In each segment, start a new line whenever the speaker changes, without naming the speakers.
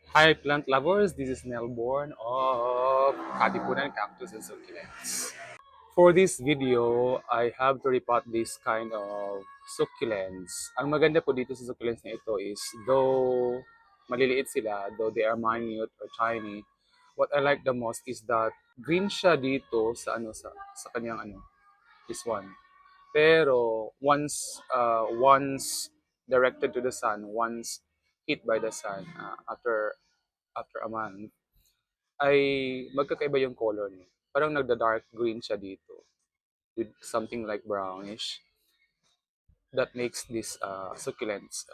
Hi plant lovers, this is Melbourne of Katipunan Cactus and Succulents. For this video, I have to repot this kind of succulents. Ang maganda po dito sa succulents na ito is though maliliit sila, though they are minute or tiny, what I like the most is that green siya dito sa kanyang this one. Pero once directed to the sun, once hit by the sun, after a month, ay magkakaiba yung color niya. Parang nagda-dark green siya dito with something like brownish that makes this succulents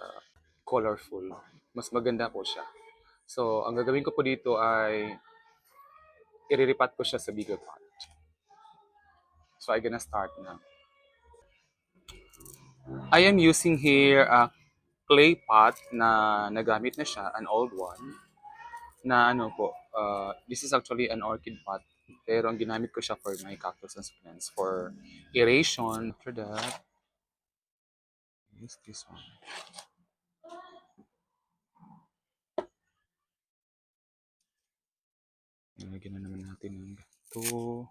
colorful. Mas maganda po siya. So, ang gagawin ko po dito ay iriripat ko siya sa bigger pot. So, I'm gonna start now. I am using here a clay pot na nagamit na siya, an old one, na this is actually an orchid pot. Pero ang ginamit ko siya for my cactus and succulents for aeration. After that, use this one. Nilagyan na naman natin ng ito.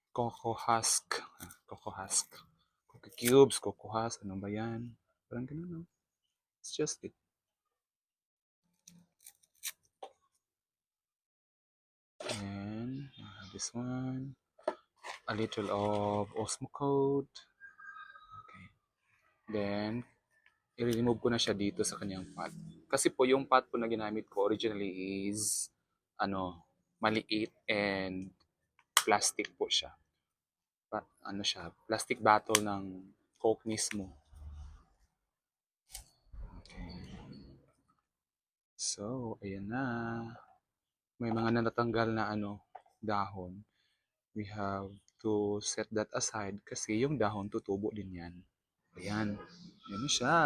Cocoa husk. Cocoa husk. Cocoa cubes, cocoa husk. Ano ba yan? Parang ganun, no? It's just it. And this one. A little of Osmocote. Okay. Then, i-remove ko na siya dito sa kanyang pot. Kasi po, yung pot po na ginamit ko originally is, maliit and plastic po siya. Plastic bottle ng Coke mismo. Okay. So, ayan na. May mga natatanggal na dahon. We have to set that aside kasi yung dahon tutubo din yan. Ayan. Ayan na siya.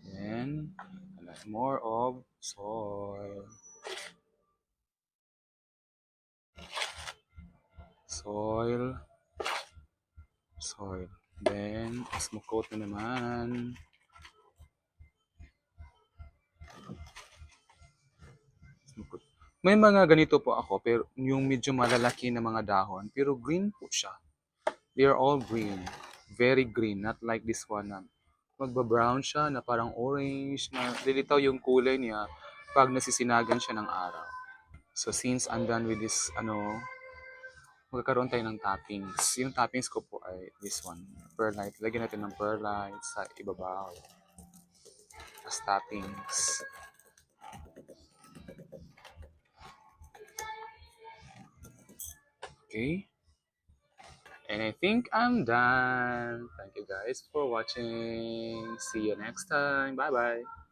Then, a lot more of soil. Soil. Soil. Then, Osmocote na naman. Osmocote. May mga ganito po ako, pero yung medyo malalaki na mga dahon, pero green po siya. They are all green. Very green, not like this one na magba-brown siya na parang orange, na lilitaw yung kulay niya pag nasisinagan siya ng araw. So since I'm done with this, magkakaroon tayo ng toppings. Yung toppings ko po ay this one, perlite. Lagyan natin ng perlite sa ibabaw as toppings. Okay. And I think I'm done. Thank you guys for watching. See you next time. Bye-bye.